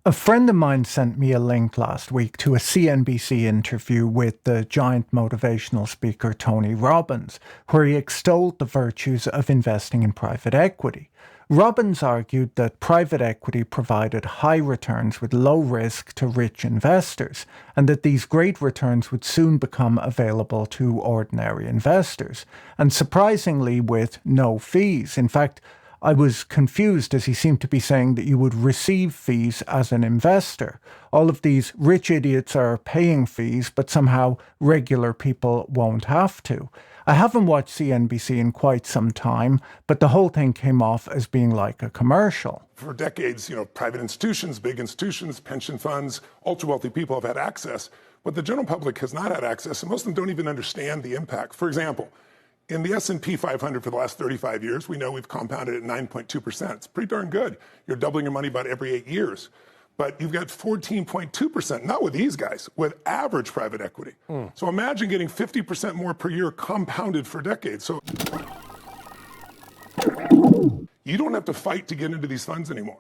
A friend of mine sent me a link last week to a CNBC interview with the giant motivational speaker Tony Robbins, where he extolled the virtues of investing in private equity. Robbins argued that private equity provided high returns with low risk to rich investors, and that these great returns would soon become available to ordinary investors, and surprisingly with no fees. In fact, I was confused as he seemed to be saying that you would receive fees as an investor. All of these rich idiots are paying fees, but somehow regular people won't have to. I haven't watched CNBC in quite some time, but the whole thing came off as being like a commercial. For decades, private institutions, big institutions, pension funds, ultra-wealthy people have had access, but the general public has not had access, and most of them don't even understand the impact. For example, in the S&P 500 for the last 35 years, we know we've compounded at 9.2%. It's pretty darn good. You're doubling your money about every 8 years. But you've got 14.2%, not with these guys, with average private equity. So imagine getting 50% more per year compounded for decades. So you don't have to fight to get into these funds anymore.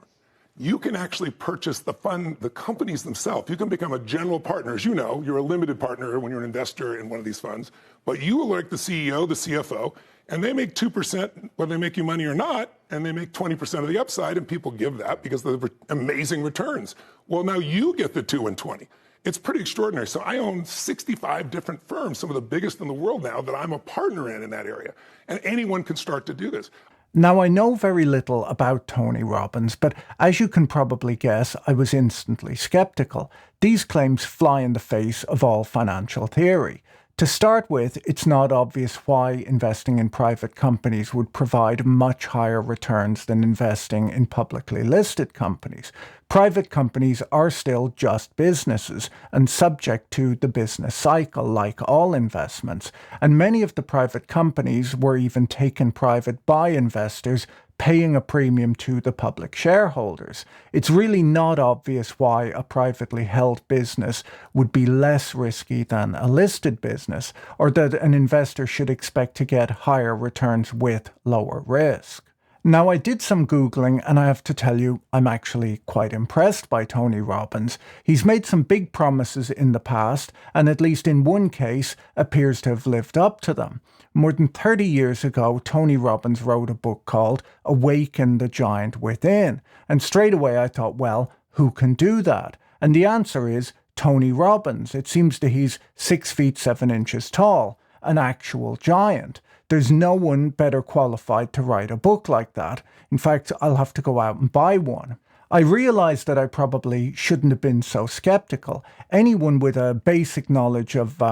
You can actually purchase the fund, the companies themselves. You can become a general partner. As you know, you're a limited partner when you're an investor in one of these funds, but you elect the CEO, the CFO, and they make 2%, whether they make you money or not, and they make 20% of the upside, and people give that because of the amazing returns. Well, now you get the 2 and 20. It's pretty extraordinary. So I own 65 different firms, some of the biggest in the world now, that I'm a partner in that area. And anyone can start to do this. Now, I know very little about Tony Robbins, but as you can probably guess, I was instantly skeptical. These claims fly in the face of all financial theory. To start with, it's not obvious why investing in private companies would provide much higher returns than investing in publicly listed companies. Private companies are still just businesses and subject to the business cycle like all investments, and many of the private companies were even taken private by investors paying a premium to the public shareholders. It's really not obvious why a privately held business would be less risky than a listed business, or that an investor should expect to get higher returns with lower risk. Now, I did some Googling, and I have to tell you, I'm actually quite impressed by Tony Robbins. He's made some big promises in the past, and at least in one case, appears to have lived up to them. More than 30 years ago, Tony Robbins wrote a book called Awaken the Giant Within. And straight away I thought, well, who can do that? And the answer is Tony Robbins. It seems that he's 6 feet 7 inches tall, an actual giant. There's no one better qualified to write a book like that. In fact, I'll have to go out and buy one. I realized that I probably shouldn't have been so skeptical. Anyone with a basic knowledge of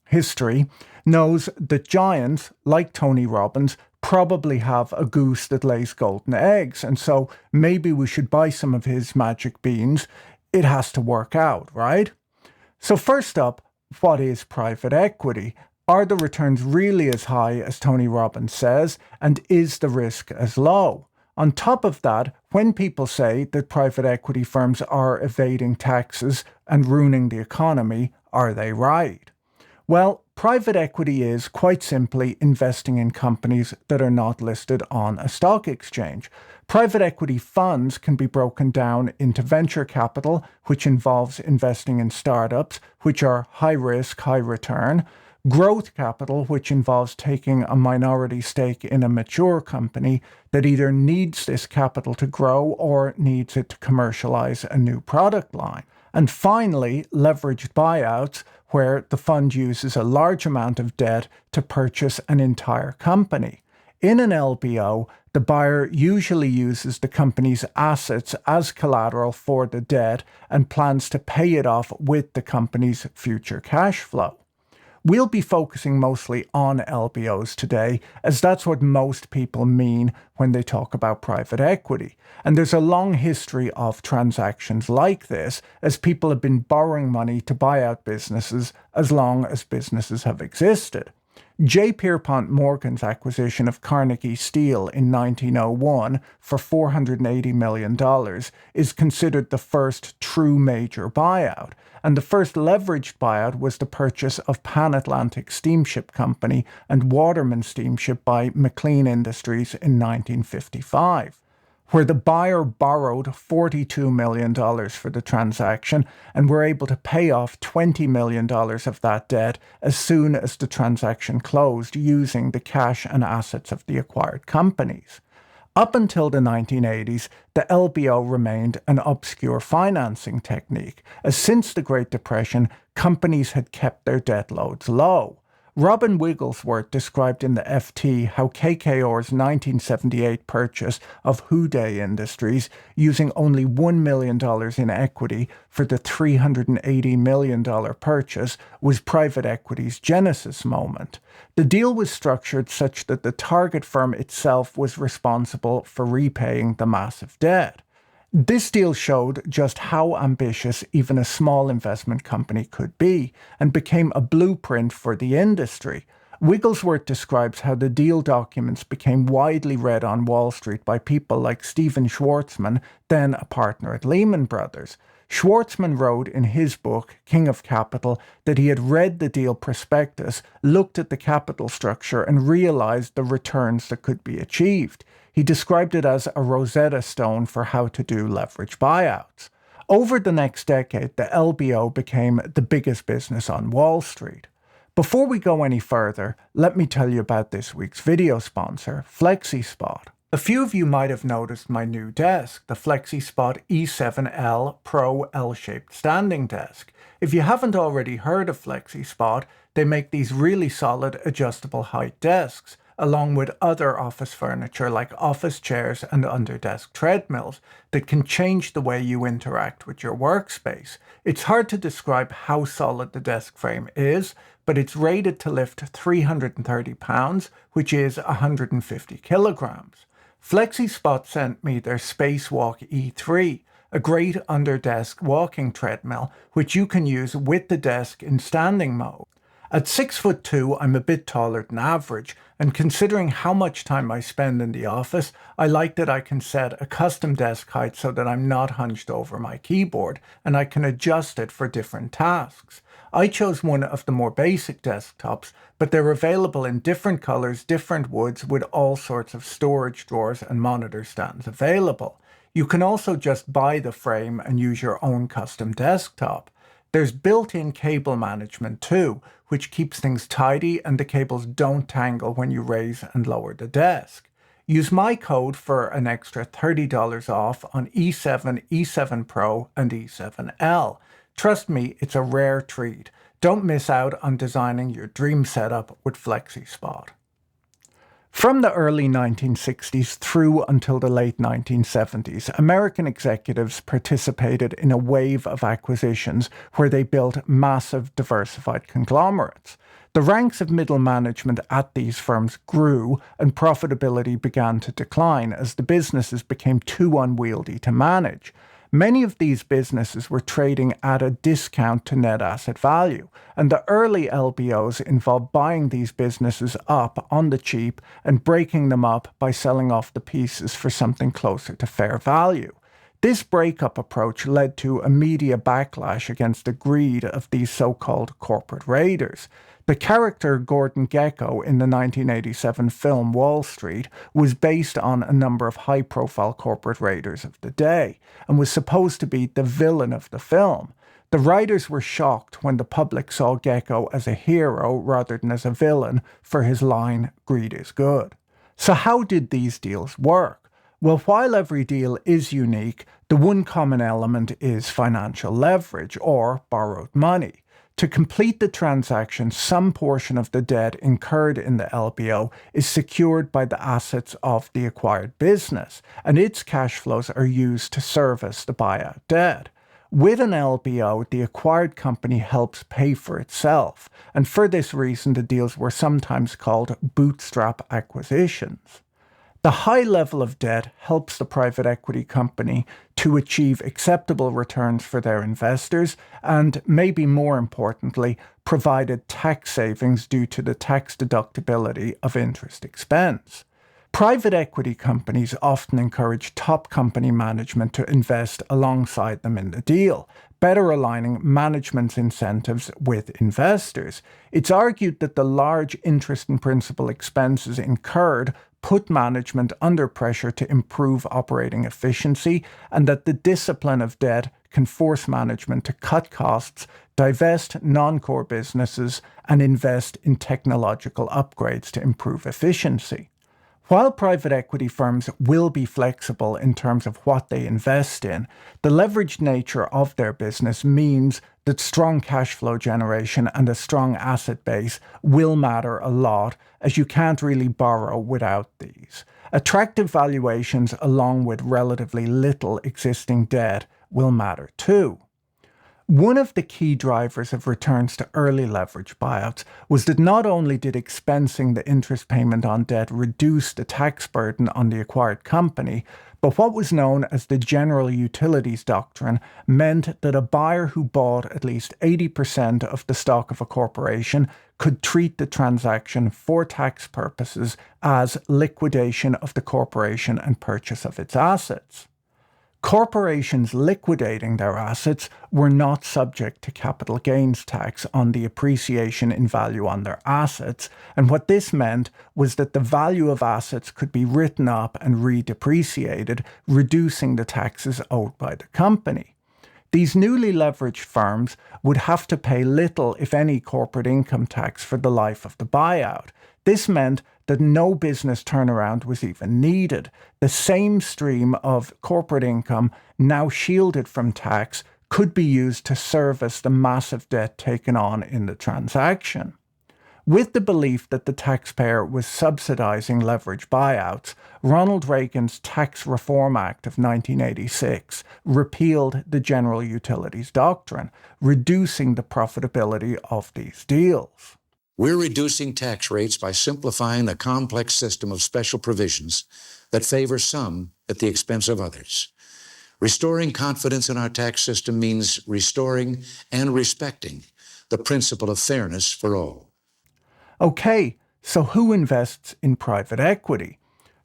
history knows that giants, like Tony Robbins, probably have a goose that lays golden eggs. And so maybe we should buy some of his magic beans. It has to work out, right? So first up, what is private equity? Are the returns really as high as Tony Robbins says? And is the risk as low? On top of that, when people say that private equity firms are evading taxes and ruining the economy, are they right? Well, private equity is, quite simply, investing in companies that are not listed on a stock exchange. Private equity funds can be broken down into venture capital, which involves investing in startups, which are high risk, high return; growth capital, which involves taking a minority stake in a mature company that either needs this capital to grow or needs it to commercialize a new product line; and finally, leveraged buyouts, where the fund uses a large amount of debt to purchase an entire company. In an LBO, the buyer usually uses the company's assets as collateral for the debt and plans to pay it off with the company's future cash flow. We'll be focusing mostly on LBOs today, as that's what most people mean when they talk about private equity. And there's a long history of transactions like this, as people have been borrowing money to buy out businesses as long as businesses have existed. J. Pierpont Morgan's acquisition of Carnegie Steel in 1901 for $480 million is considered the first true major buyout, and the first leveraged buyout was the purchase of Pan Atlantic Steamship Company and Waterman Steamship by McLean Industries in 1955. where the buyer borrowed $42 million for the transaction and were able to pay off $20 million of that debt as soon as the transaction closed using the cash and assets of the acquired companies. Up until the 1980s, the LBO remained an obscure financing technique, as since the Great Depression, companies had kept their debt loads low. Robin Wigglesworth described in the FT how KKR's 1978 purchase of Houday Industries, using only $1 million in equity for the $380 million purchase, was private equity's genesis moment. The deal was structured such that the target firm itself was responsible for repaying the massive debt. This deal showed just how ambitious even a small investment company could be and became a blueprint for the industry. Wigglesworth describes how the deal documents became widely read on Wall Street by people like Stephen Schwarzman, then a partner at Lehman Brothers. Schwarzman wrote in his book, King of Capital, that he had read the deal prospectus, looked at the capital structure, and realized the returns that could be achieved. He described it as a Rosetta Stone for how to do leverage buyouts. Over the next decade, the LBO became the biggest business on Wall Street. Before we go any further, let me tell you about this week's video sponsor, FlexiSpot. A few of you might have noticed my new desk, the FlexiSpot E7L Pro L-shaped standing desk. If you haven't already heard of FlexiSpot, they make these really solid adjustable height desks, along with other office furniture like office chairs and under-desk treadmills that can change the way you interact with your workspace. It's hard to describe how solid the desk frame is, but it's rated to lift 330 pounds, which is 150 kilograms. FlexiSpot sent me their Spacewalk E3, a great under-desk walking treadmill, which you can use with the desk in standing mode. At 6'2", I'm a bit taller than average, and considering how much time I spend in the office, I like that I can set a custom desk height so that I'm not hunched over my keyboard, and I can adjust it for different tasks. I chose one of the more basic desktops, but they're available in different colors, different woods, with all sorts of storage drawers and monitor stands available. You can also just buy the frame and use your own custom desktop. There's built-in cable management too, which keeps things tidy and the cables don't tangle when you raise and lower the desk. Use my code for an extra $30 off on E7, E7 Pro, and E7L. Trust me, it's a rare treat. Don't miss out on designing your dream setup with FlexiSpot. From the early 1960s through until the late 1970s, American executives participated in a wave of acquisitions where they built massive diversified conglomerates. The ranks of middle management at these firms grew and profitability began to decline as the businesses became too unwieldy to manage. Many of these businesses were trading at a discount to net asset value, and the early LBOs involved buying these businesses up on the cheap and breaking them up by selling off the pieces for something closer to fair value. This breakup approach led to a media backlash against the greed of these so-called corporate raiders. The character Gordon Gekko in the 1987 film Wall Street was based on a number of high-profile corporate raiders of the day and was supposed to be the villain of the film. The writers were shocked when the public saw Gekko as a hero rather than as a villain for his line, "Greed is good." So how did these deals work? Well, while every deal is unique, the one common element is financial leverage or borrowed money. To complete the transaction, some portion of the debt incurred in the LBO is secured by the assets of the acquired business, and its cash flows are used to service the buyout debt. With an LBO, the acquired company helps pay for itself, and for this reason the deals were sometimes called bootstrap acquisitions. The high level of debt helps the private equity company to achieve acceptable returns for their investors and, maybe more importantly, provided tax savings due to the tax deductibility of interest expense. Private equity companies often encourage top company management to invest alongside them in the deal, better aligning management's incentives with investors. It's argued that the large interest and principal expenses incurred put management under pressure to improve operating efficiency, and that the discipline of debt can force management to cut costs, divest non-core businesses, and invest in technological upgrades to improve efficiency. While private equity firms will be flexible in terms of what they invest in, the leveraged nature of their business means that strong cash flow generation and a strong asset base will matter a lot, as you can't really borrow without these. Attractive valuations along with relatively little existing debt will matter too. One of the key drivers of returns to early leverage buyouts was that not only did expensing the interest payment on debt reduce the tax burden on the acquired company, but what was known as the general utilities doctrine meant that a buyer who bought at least 80% of the stock of a corporation could treat the transaction for tax purposes as liquidation of the corporation and purchase of its assets. Corporations liquidating their assets were not subject to capital gains tax on the appreciation in value on their assets, and what this meant was that the value of assets could be written up and redepreciated, reducing the taxes owed by the company. These newly leveraged firms would have to pay little, if any, corporate income tax for the life of the buyout. This meant that no business turnaround was even needed. The same stream of corporate income, now shielded from tax, could be used to service the massive debt taken on in the transaction. With the belief that the taxpayer was subsidizing leverage buyouts, Ronald Reagan's Tax Reform Act of 1986 repealed the general utilities doctrine, reducing the profitability of these deals. We're reducing tax rates by simplifying the complex system of special provisions that favor some at the expense of others. Restoring confidence in our tax system means restoring and respecting the principle of fairness for all. Okay, so who invests in private equity?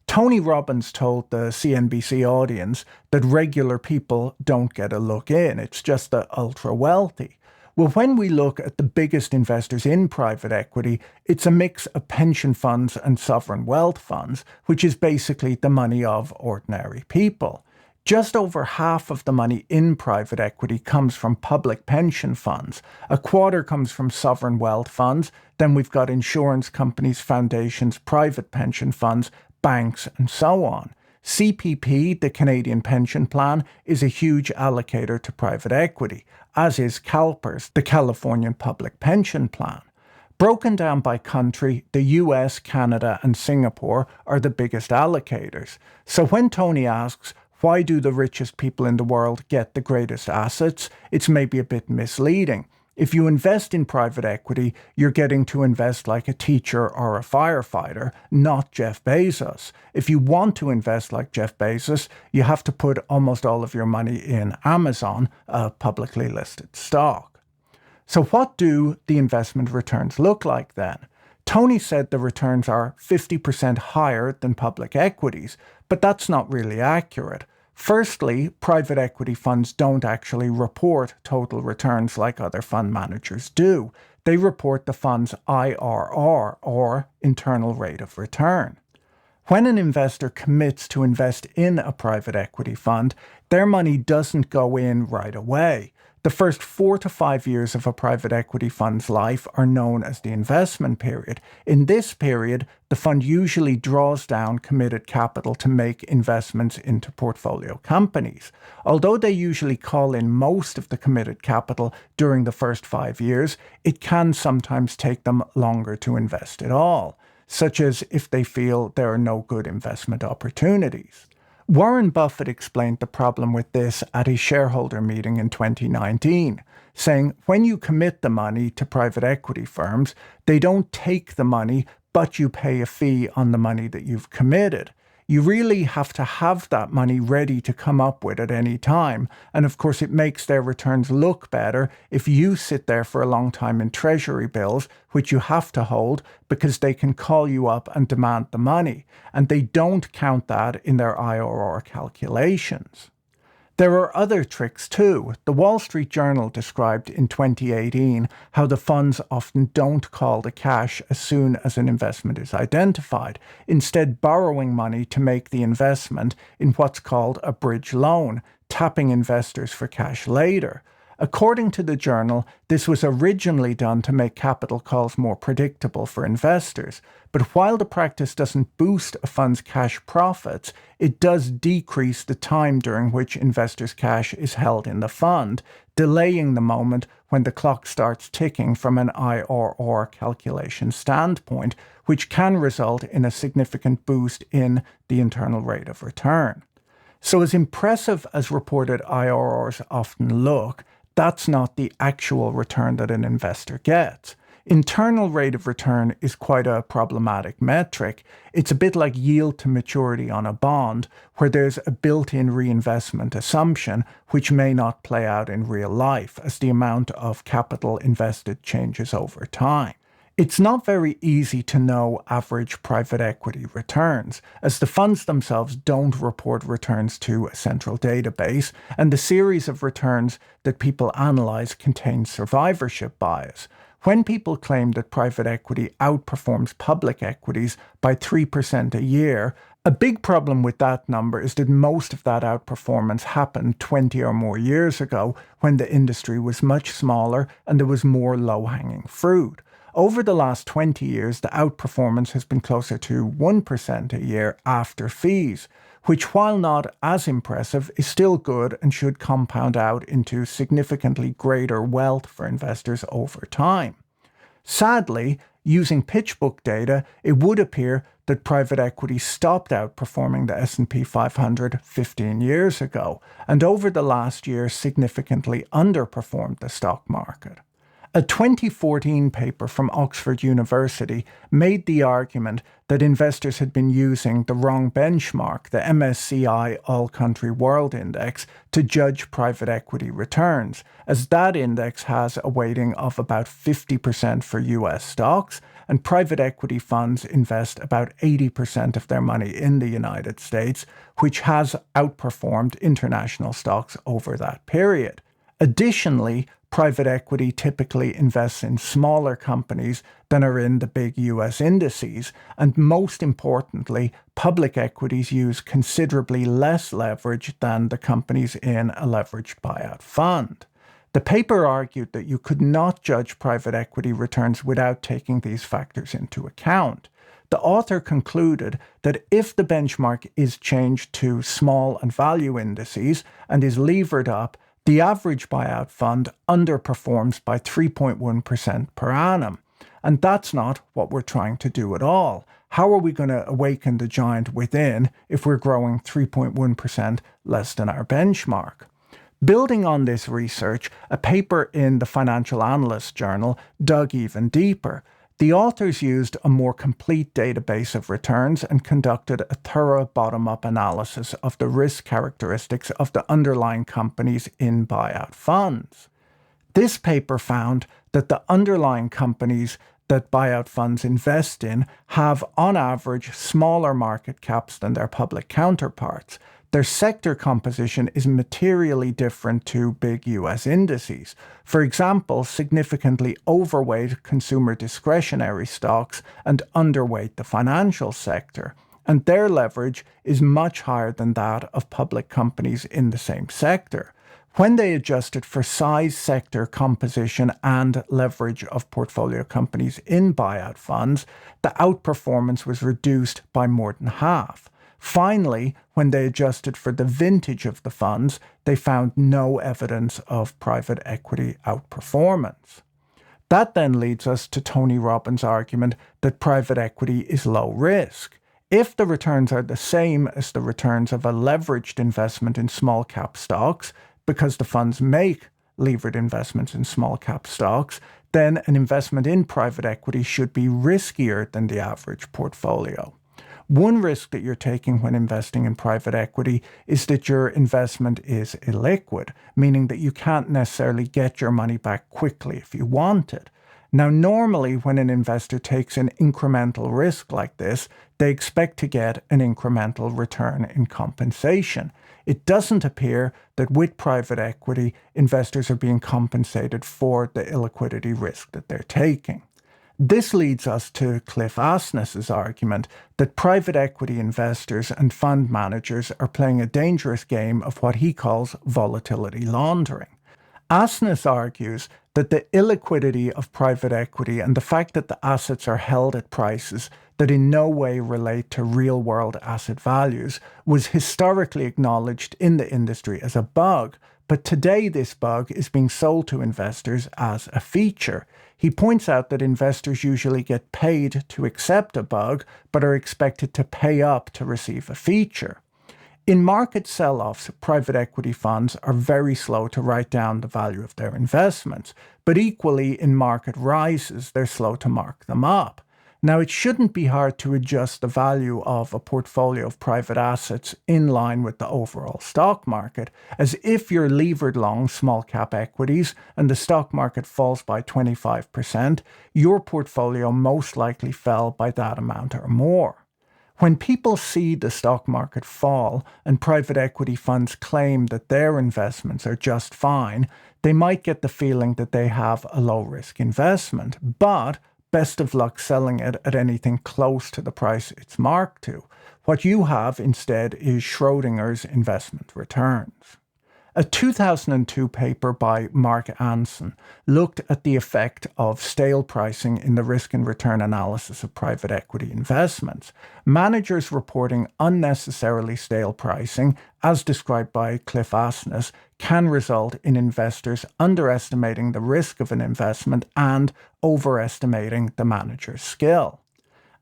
Tony Robbins told the CNBC audience that regular people don't get a look in. It's just the ultra-wealthy. Well, when we look at the biggest investors in private equity, it's a mix of pension funds and sovereign wealth funds, which is basically the money of ordinary people. Just over half of the money in private equity comes from public pension funds. A quarter comes from sovereign wealth funds. Then we've got insurance companies, foundations, private pension funds, banks, and so on. CPP, the Canadian Pension Plan, is a huge allocator to private equity, as is CalPERS, the Californian Public Pension Plan. Broken down by country, the US, Canada, and Singapore are the biggest allocators. So when Tony asks, why do the richest people in the world get the greatest assets? It's maybe a bit misleading. If you invest in private equity, you're getting to invest like a teacher or a firefighter, not Jeff Bezos. If you want to invest like Jeff Bezos, you have to put almost all of your money in Amazon, a publicly listed stock. So what do the investment returns look like then? Tony said the returns are 50% higher than public equities, but that's not really accurate. Firstly, private equity funds don't actually report total returns like other fund managers do. They report the fund's IRR, or internal rate of return. When an investor commits to invest in a private equity fund, their money doesn't go in right away. The first 4 to 5 years of a private equity fund's life are known as the investment period. In this period, the fund usually draws down committed capital to make investments into portfolio companies. Although they usually call in most of the committed capital during the first 5 years, it can sometimes take them longer to invest at all, such as if they feel there are no good investment opportunities. Warren Buffett explained the problem with this at his shareholder meeting in 2019, saying when you commit the money to private equity firms, they don't take the money, but you pay a fee on the money that you've committed. You really have to have that money ready to come up with at any time. And of course, it makes their returns look better if you sit there for a long time in treasury bills, which you have to hold because they can call you up and demand the money. And they don't count that in their IRR calculations. There are other tricks too. The Wall Street Journal described in 2018 how the funds often don't call the cash as soon as an investment is identified, instead borrowing money to make the investment in what's called a bridge loan, tapping investors for cash later. According to the journal, this was originally done to make capital calls more predictable for investors. But while the practice doesn't boost a fund's cash profits, it does decrease the time during which investors' cash is held in the fund, delaying the moment when the clock starts ticking from an IRR calculation standpoint, which can result in a significant boost in the internal rate of return. So as impressive as reported IRRs often look, that's not the actual return that an investor gets. Internal rate of return is quite a problematic metric. It's a bit like yield to maturity on a bond, where there's a built-in reinvestment assumption which may not play out in real life as the amount of capital invested changes over time. It's not very easy to know average private equity returns, as the funds themselves don't report returns to a central database, and the series of returns that people analyze contains survivorship bias. When people claim that private equity outperforms public equities by 3% a year, a big problem with that number is that most of that outperformance happened 20 or more years ago when the industry was much smaller and there was more low-hanging fruit. Over the last 20 years, the outperformance has been closer to 1% a year after fees, which, while not as impressive, is still good and should compound out into significantly greater wealth for investors over time. Sadly, using PitchBook data, it would appear that private equity stopped outperforming the S&P 500 15 years ago, and over the last year significantly underperformed the stock market. A 2014 paper from Oxford University made the argument that investors had been using the wrong benchmark, the MSCI All Country World Index, to judge private equity returns, as that index has a weighting of about 50% for US stocks, and private equity funds invest about 80% of their money in the United States, which has outperformed international stocks over that period. Additionally, private equity typically invests in smaller companies than are in the big US indices, and most importantly, public equities use considerably less leverage than the companies in a leveraged buyout fund. The paper argued that you could not judge private equity returns without taking these factors into account. The author concluded that if the benchmark is changed to small and value indices and is levered up, the average buyout fund underperforms by 3.1% per annum. And that's not what we're trying to do at all. How are we going to awaken the giant within if we're growing 3.1% less than our benchmark? Building on this research, a paper in the Financial Analyst Journal dug even deeper. The authors used a more complete database of returns and conducted a thorough bottom-up analysis of the risk characteristics of the underlying companies in buyout funds. This paper found that the underlying companies that buyout funds invest in have, on average, smaller market caps than their public counterparts. Their sector composition is materially different to big US indices. For example, significantly overweight consumer discretionary stocks and underweight the financial sector. And their leverage is much higher than that of public companies in the same sector. When they adjusted for size, sector composition, and leverage of portfolio companies in buyout funds, the outperformance was reduced by more than half. Finally, when they adjusted for the vintage of the funds, they found no evidence of private equity outperformance. That then leads us to Tony Robbins' argument that private equity is low risk. If the returns are the same as the returns of a leveraged investment in small cap stocks, because the funds make levered investments in small cap stocks, then an investment in private equity should be riskier than the average portfolio. One risk that you're taking when investing in private equity is that your investment is illiquid, meaning that you can't necessarily get your money back quickly if you want it. Now, normally when an investor takes an incremental risk like this, they expect to get an incremental return in compensation. it doesn't appear that with private equity, investors are being compensated for the illiquidity risk that they're taking. This leads us to Cliff Asness's argument that private equity investors and fund managers are playing a dangerous game of what he calls volatility laundering. Asness argues that the illiquidity of private equity and the fact that the assets are held at prices that in no way relate to real-world asset values was historically acknowledged in the industry as a bug, but today this bug is being sold to investors as a feature. He points out that investors usually get paid to accept a bug, but are expected to pay up to receive a feature. In market sell-offs, private equity funds are very slow to write down the value of their investments, but equally in market rises, they're slow to mark them up. Now, it shouldn't be hard to adjust the value of a portfolio of private assets in line with the overall stock market, as if you're levered long small cap equities and the stock market falls by 25%, your portfolio most likely fell by that amount or more. When people see the stock market fall and private equity funds claim that their investments are just fine, they might get the feeling that they have a low-risk investment, but best of luck selling it at anything close to the price it's marked to. What you have instead is Schrodinger's investment returns. A 2002 paper by Mark Anson looked at the effect of stale pricing in the risk and return analysis of private equity investments. Managers reporting unnecessarily stale pricing, as described by Cliff Asness, can result in investors underestimating the risk of an investment and overestimating the manager's skill.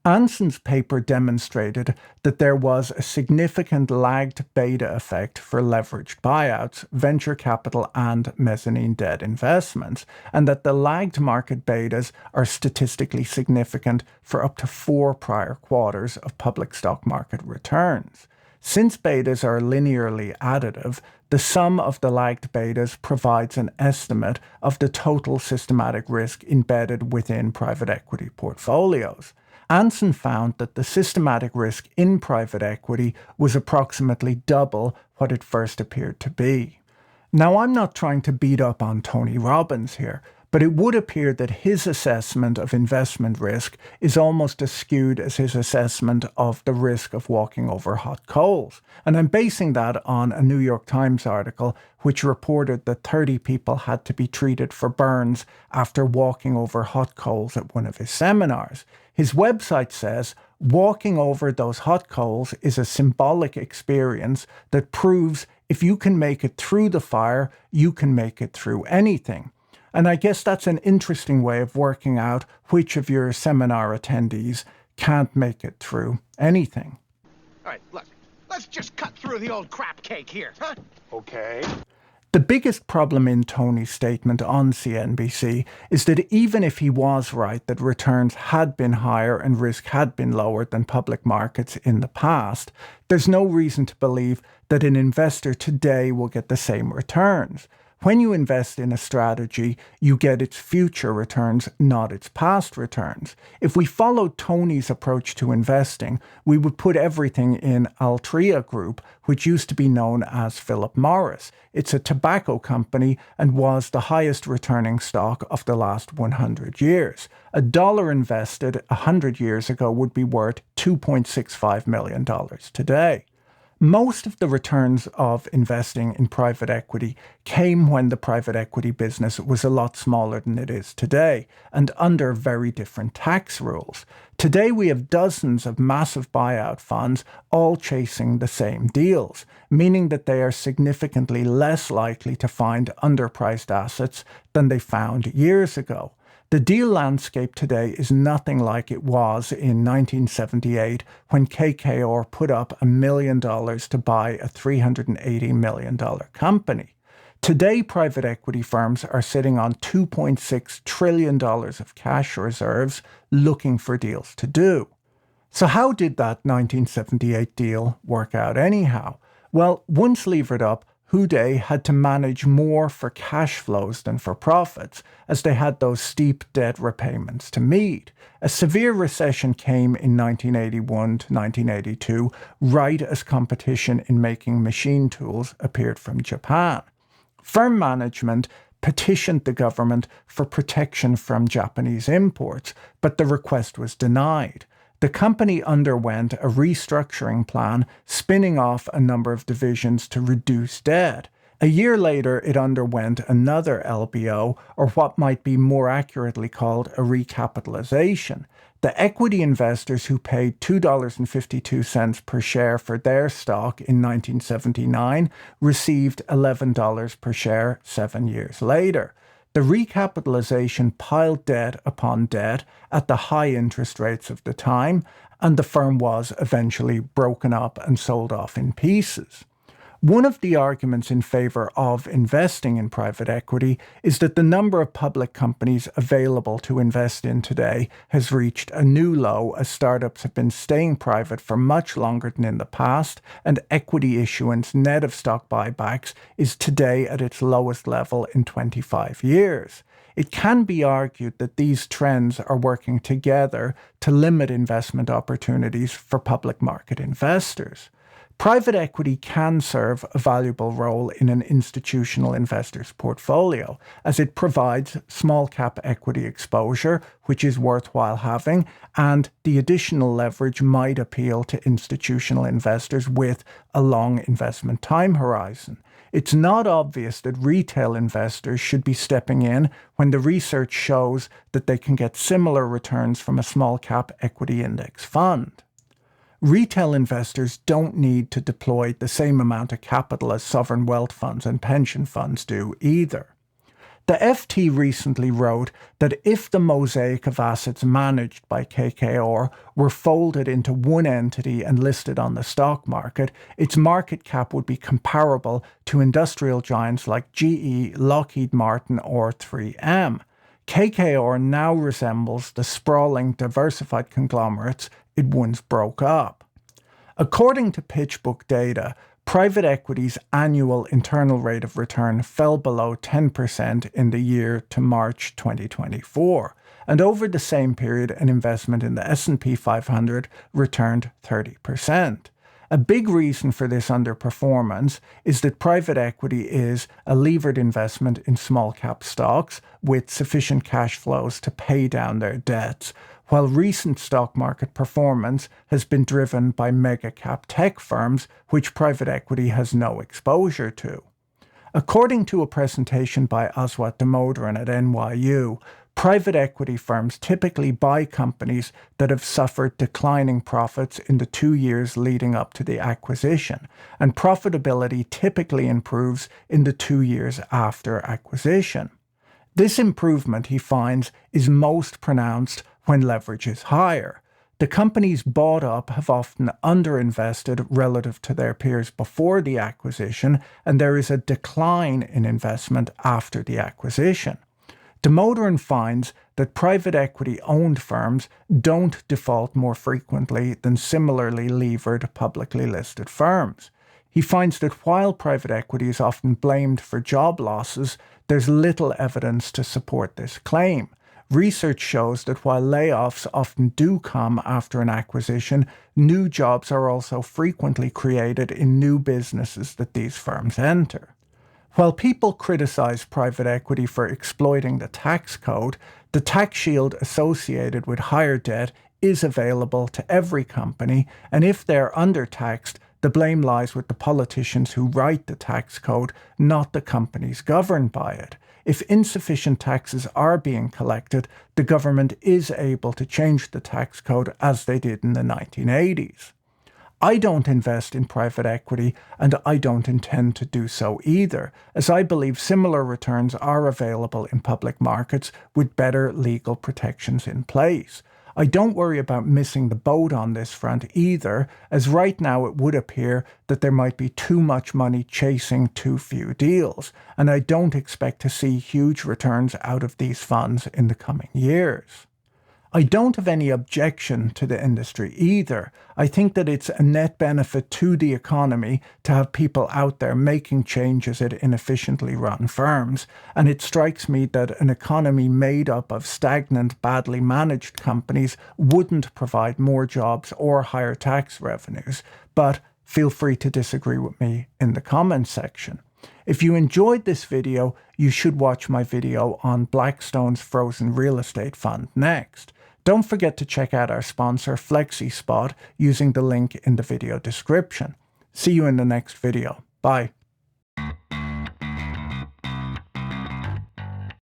Anson's paper demonstrated that there was a significant lagged beta effect for leveraged buyouts, venture capital, and mezzanine debt investments, and that the lagged market betas are statistically significant for up to 4 prior quarters of public stock market returns. Since betas are linearly additive, the sum of the lagged betas provides an estimate of the total systematic risk embedded within private equity portfolios. Anson found that the systematic risk in private equity was approximately double what it first appeared to be. Now, I'm not trying to beat up on Tony Robbins here, but it would appear that his assessment of investment risk is almost as skewed as his assessment of the risk of walking over hot coals. And I'm basing that on a New York Times article which reported that 30 people had to be treated for burns after walking over hot coals at one of his seminars. His website says, walking over those hot coals is a symbolic experience that proves if you can make it through the fire, you can make it through anything. And I guess that's an interesting way of working out which of your seminar attendees can't make it through anything. All right, look, let's just cut through the old crap cake here, huh? Okay. The biggest problem in Tony's statement on CNBC is that even if he was right that returns had been higher and risk had been lower than public markets in the past, there's no reason to believe that an investor today will get the same returns. When you invest in a strategy, you get its future returns, not its past returns. If we followed Tony's approach to investing, we would put everything in Altria Group, which used to be known as Philip Morris. It's a tobacco company and was the highest returning stock of the last 100 years. $1 invested 100 years ago would be worth $2.65 million today. Most of the returns of investing in private equity came when the private equity business was a lot smaller than it is today and under very different tax rules. Today we have dozens of massive buyout funds all chasing the same deals, meaning that they are significantly less likely to find underpriced assets than they found years ago. The deal landscape today is nothing like it was in 1978 when KKR put up $1 million to buy a $380 million company. Today, private equity firms are sitting on $2.6 trillion of cash reserves looking for deals to do. So how did that 1978 deal work out anyhow? Well, once levered up, Houdet had to manage more for cash flows than for profits, as they had those steep debt repayments to meet. A severe recession came in 1981 to 1982, right as competition in making machine tools appeared from Japan. Firm management petitioned the government for protection from Japanese imports, but the request was denied. The company underwent a restructuring plan, spinning off a number of divisions to reduce debt. A year later, it underwent another LBO, or what might be more accurately called a recapitalization. The equity investors who paid $2.52 per share for their stock in 1979 received $11 per share 7 years later. The recapitalization piled debt upon debt at the high interest rates of the time, and the firm was eventually broken up and sold off in pieces. One of the arguments in favor of investing in private equity is that the number of public companies available to invest in today has reached a new low, as startups have been staying private for much longer than in the past, and equity issuance net of stock buybacks is today at its lowest level in 25 years. It can be argued that these trends are working together to limit investment opportunities for public market investors. Private equity can serve a valuable role in an institutional investor's portfolio, as it provides small cap equity exposure, which is worthwhile having, and the additional leverage might appeal to institutional investors with a long investment time horizon. It's not obvious that retail investors should be stepping in when the research shows that they can get similar returns from a small cap equity index fund. Retail investors don't need to deploy the same amount of capital as sovereign wealth funds and pension funds do either. The FT recently wrote that if the mosaic of assets managed by KKR were folded into one entity and listed on the stock market, its market cap would be comparable to industrial giants like GE, Lockheed Martin, or 3M. KKR now resembles the sprawling, diversified conglomerates it once broke up. According to PitchBook data, private equity's annual internal rate of return fell below 10% in the year to March 2024, and over the same period an investment in the S&P 500 returned 30%. A big reason for this underperformance is that private equity is a levered investment in small cap stocks with sufficient cash flows to pay down their debts, while recent stock market performance has been driven by mega-cap tech firms, which private equity has no exposure to. According to a presentation by Aswat Damodaran at NYU, private equity firms typically buy companies that have suffered declining profits in the 2 years leading up to the acquisition, and profitability typically improves in the 2 years after acquisition. This improvement, he finds, is most pronounced when leverage is higher. The companies bought up have often underinvested relative to their peers before the acquisition, and there is a decline in investment after the acquisition. Damodaran finds that private equity-owned firms don't default more frequently than similarly levered publicly listed firms. He finds that while private equity is often blamed for job losses, there's little evidence to support this claim. Research shows that while layoffs often do come after an acquisition, new jobs are also frequently created in new businesses that these firms enter. While people criticize private equity for exploiting the tax code, the tax shield associated with higher debt is available to every company, and if they're undertaxed, the blame lies with the politicians who write the tax code, not the companies governed by it. If insufficient taxes are being collected, the government is able to change the tax code as they did in the 1980s. I don't invest in private equity, and I don't intend to do so either, as I believe similar returns are available in public markets with better legal protections in place. I don't worry about missing the boat on this front either, as right now it would appear that there might be too much money chasing too few deals, and I don't expect to see huge returns out of these funds in the coming years. I don't have any objection to the industry either. I think that it's a net benefit to the economy to have people out there making changes at inefficiently run firms. And it strikes me that an economy made up of stagnant, badly managed companies wouldn't provide more jobs or higher tax revenues. But feel free to disagree with me in the comments section. If you enjoyed this video, you should watch my video on Blackstone's frozen real estate fund next. Don't forget to check out our sponsor FlexiSpot using the link in the video description. See you in the next video. Bye.